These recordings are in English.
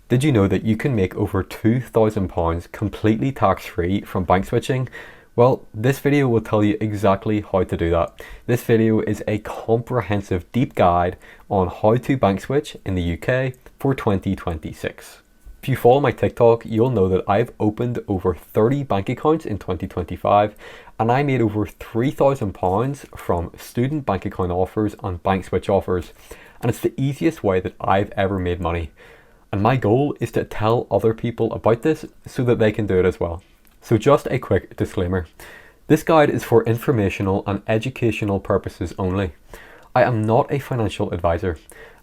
Did you know that you can make over £2,000 completely tax-free from bank switching? Well, this video will tell you exactly how to do that. This video is a comprehensive deep guide on how to bank switch in the UK for 2026. If you follow my TikTok, you'll know that I've opened over 30 bank accounts in 2025 and I made over £3,000 from student bank account offers and bank switch offers. And it's the easiest way that I've ever made money. And my goal is to tell other people about this so that they can do it as well. So just a quick disclaimer. This guide is for informational and educational purposes only. I am not a financial advisor,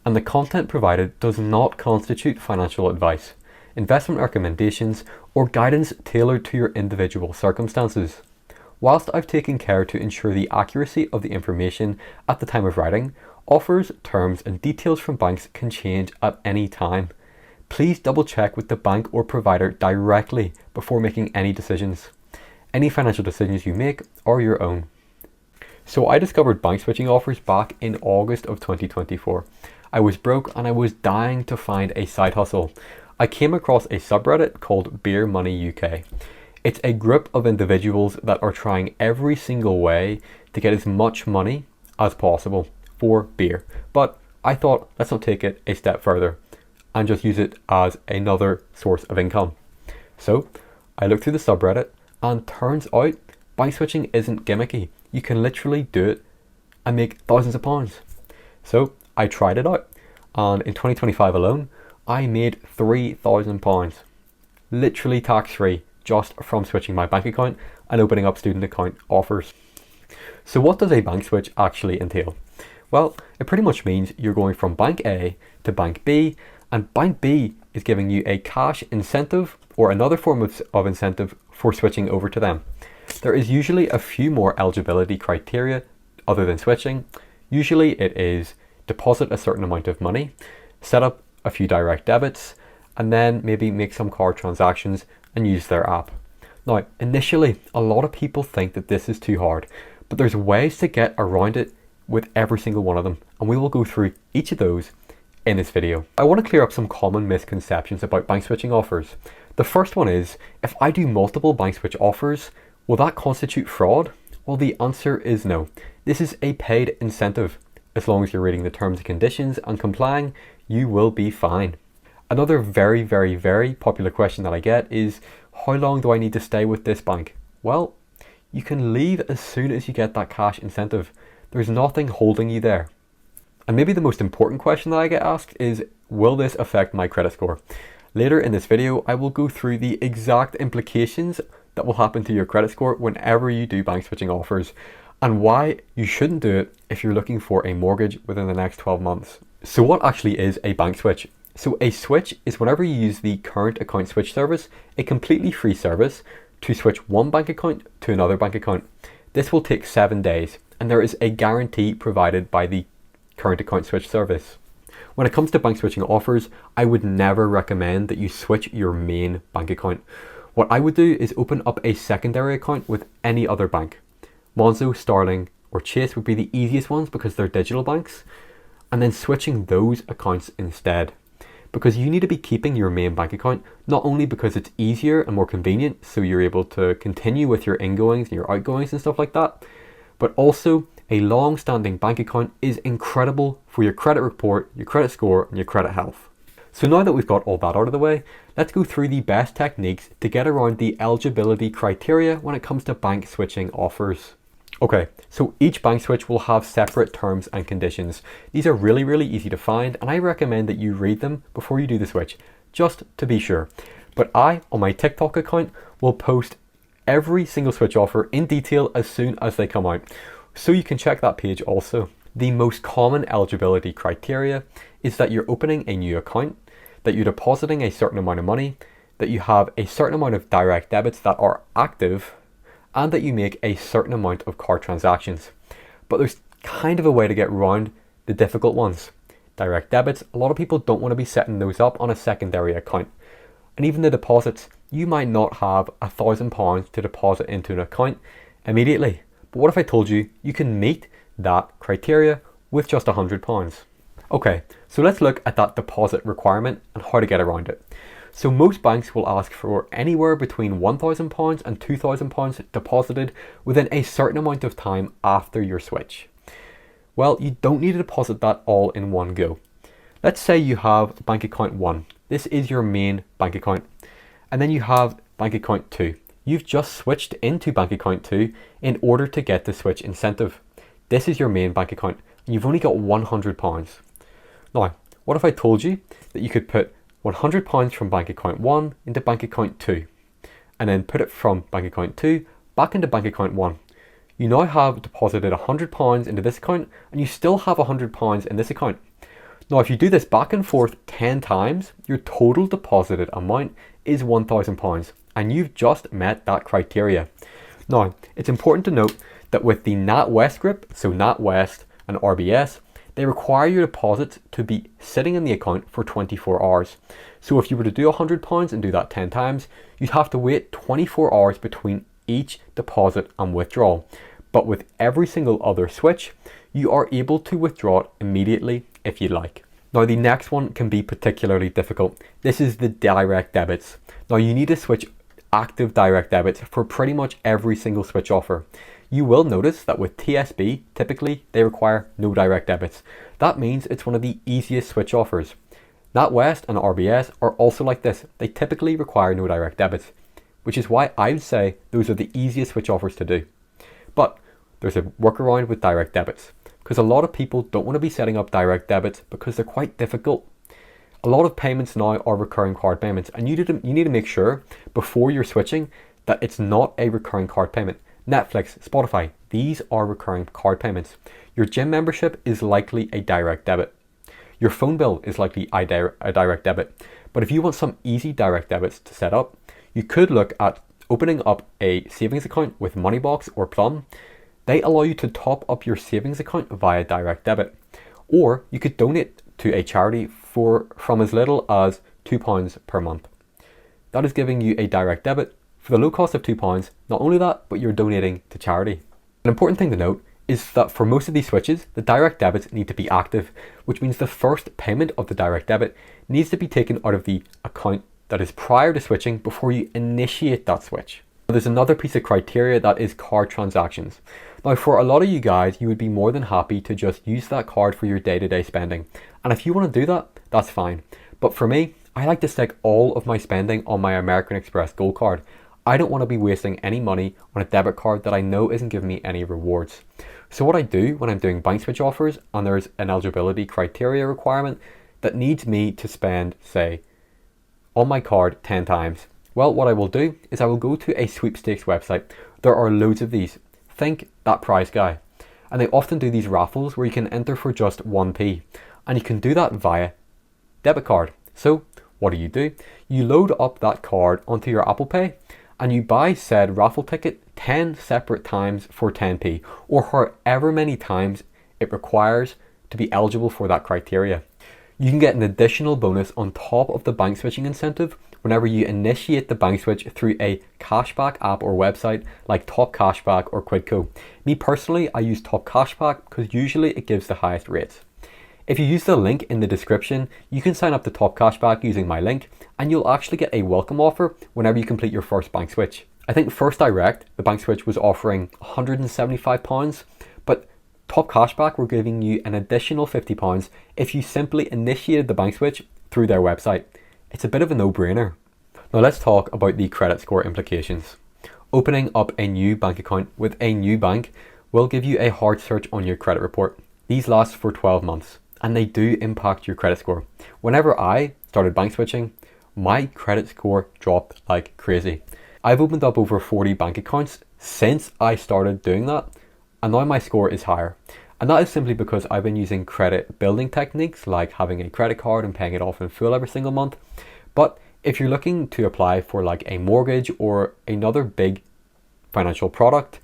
and the content provided does not constitute financial advice, investment recommendations, or guidance tailored to your individual circumstances. Whilst I've taken care to ensure the accuracy of the information at the time of writing, offers, terms, and details from banks can change at any time. Please double check with the bank or provider directly before making any decisions. Any financial decisions you make are your own. So I discovered bank switching offers back in August of 2024. I was broke and I was dying to find a side hustle. I came across a subreddit called Beer Money UK. It's a group of individuals that are trying every single way to get as much money as possible for beer. But I thought, let's not take it a step further and just use it as another source of income. So I looked through the subreddit and turns out bank switching isn't gimmicky. You can literally do it and make thousands of pounds. So I tried it out, and in 2025 alone, I made £3,000, literally tax-free, just from switching my bank account and opening up student account offers. So what does a bank switch actually entail? Well, it pretty much means you're going from bank A to bank B, and bank B is giving you a cash incentive or another form of incentive for switching over to them. There is usually a few more eligibility criteria other than switching. Usually it is deposit a certain amount of money, set up a few direct debits, and then maybe make some card transactions and use their app. Now, initially, a lot of people think that this is too hard, but there's ways to get around it with every single one of them, and we will go through each of those in this video. I want to clear up some common misconceptions about bank switching offers. The first one is, if I do multiple bank switch offers, will that constitute fraud? Well, the answer is no. This is a paid incentive. As long as you're reading the terms and conditions and complying, you will be fine. Another very popular question that I get is, how long do I need to stay with this bank? Well, you can leave as soon as you get that cash incentive. There's nothing holding you there. And maybe the most important question that I get asked is, will this affect my credit score? Later in this video, I will go through the exact implications that will happen to your credit score whenever you do bank switching offers, and why you shouldn't do it if you're looking for a mortgage within the next 12 months. So what actually is a bank switch? So a switch is whenever you use the current account switch service, a completely free service, to switch one bank account to another bank account. This will take 7 days, and there is a guarantee provided by the current account switch service. When it comes to bank switching offers, I would never recommend that you switch your main bank account. What I would do is open up a secondary account with any other bank. Monzo, Starling, or Chase would be the easiest ones because they're digital banks, and then switching those accounts instead. Because you need to be keeping your main bank account, not only because it's easier and more convenient, so you're able to continue with your ingoings and your outgoings and stuff like that, but also a long-standing bank account is incredible for your credit report, your credit score, and your credit health. So now that we've got all that out of the way, let's go through the best techniques to get around the eligibility criteria when it comes to bank switching offers. Okay, so each bank switch will have separate terms and conditions. These are really easy to find, and I recommend that you read them before you do the switch, just to be sure. But I, on my TikTok account, will post every single switch offer in detail as soon as they come out. So you can check that page also. The most common eligibility criteria is that you're opening a new account, that you're depositing a certain amount of money, that you have a certain amount of direct debits that are active, and that you make a certain amount of card transactions. But there's kind of a way to get around the difficult ones. Direct debits, a lot of people don't want to be setting those up on a secondary account. And even the deposits, you might not have £1,000 to deposit into an account immediately. But what if I told you you can meet that criteria with just £100? Okay, so let's look at that deposit requirement and how to get around it. So most banks will ask for anywhere between £1,000 and £2,000 deposited within a certain amount of time after your switch. Well, you don't need to deposit that all in one go. Let's say you have bank account 1. This is your main bank account. And then you have bank account 2. You've just switched into bank account 2 in order to get the switch incentive. This is your main bank account and you've only got £100. Now, what if I told you that you could put £100 from bank account 1 into bank account 2 and then put it from bank account 2 back into bank account 1? You now have deposited £100 into this account and you still have £100 in this account. Now, if you do this back and forth 10 times, your total deposited amount is £1,000 and you've just met that criteria. Now, it's important to note that with the NatWest group, so NatWest and RBS, they require your deposits to be sitting in the account for 24 hours. So if you were to do £100 and do that 10 times, you'd have to wait 24 hours between each deposit and withdrawal. But with every single other switch, you are able to withdraw it immediately if you like. Now the next one can be particularly difficult. This is the direct debits. Now you need to switch active direct debits for pretty much every single switch offer. You will notice that with TSB, typically they require no direct debits. That means it's one of the easiest switch offers. NatWest and RBS are also like this. They typically require no direct debits, which is why I would say those are the easiest switch offers to do. But there's a workaround with direct debits, because a lot of people don't want to be setting up direct debits because they're quite difficult. A lot of payments now are recurring card payments, and you need to make sure before you're switching that it's not a recurring card payment. Netflix, Spotify, these are recurring card payments. Your gym membership is likely a direct debit. Your phone bill is likely a direct debit. But if you want some easy direct debits to set up, you could look at opening up a savings account with Moneybox or Plum. They allow you to top up your savings account via direct debit. Or you could donate to a charity from as little as £2 per month. That is giving you a direct debit for the low cost of £2. Not only that, but you're donating to charity. An important thing to note is that for most of these switches, the direct debits need to be active, which means the first payment of the direct debit needs to be taken out of the account that is prior to switching before you initiate that switch. There's another piece of criteria that is card transactions. Now for a lot of you guys, you would be more than happy to just use that card for your day-to-day spending. And if you want to do that, that's fine. But for me, I like to stick all of my spending on my American Express Gold card. I don't want to be wasting any money on a debit card that I know isn't giving me any rewards. So what I do when I'm doing bank switch offers and there's an eligibility criteria requirement that needs me to spend, say, on my card 10 times, well, what I will do is I will go to a sweepstakes website. There are loads of these. Think That Prize Guy. And they often do these raffles where you can enter for just 1p. And you can do that via debit card. So what do? You load up that card onto your Apple Pay and you buy said raffle ticket 10 separate times for 10p, or however many times it requires to be eligible for that criteria. You can get an additional bonus on top of the bank switching incentive whenever you initiate the bank switch through a cashback app or website like TopCashback or Quidco. Me personally, I use TopCashback because usually it gives the highest rates. If you use the link in the description, you can sign up to TopCashback using my link and you'll actually get a welcome offer whenever you complete your first bank switch. I think First Direct, the bank switch, was offering £175, but TopCashback were giving you an additional £50 if you simply initiated the bank switch through their website. It's a bit of a no-brainer. Now let's talk about the credit score implications. Opening up a new bank account with a new bank will give you a hard search on your credit report. These last for 12 months and they do impact your credit score. Whenever I started bank switching, my credit score dropped like crazy. I've opened up over 40 bank accounts since I started doing that, and now my score is higher. And that is simply because I've been using credit building techniques like having a credit card and paying it off in full every single month. But if you're looking to apply for like a mortgage or another big financial product,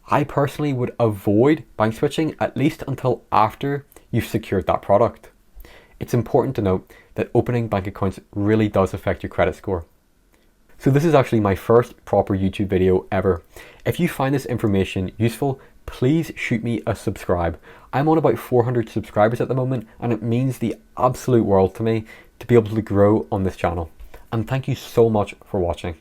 I personally would avoid bank switching at least until after you've secured that product. It's important to note that opening bank accounts really does affect your credit score. So this is actually my first proper YouTube video ever. If you find this information useful, please shoot me a subscribe. I'm on about 400 subscribers at the moment, and it means the absolute world to me to be able to grow on this channel. And thank you so much for watching.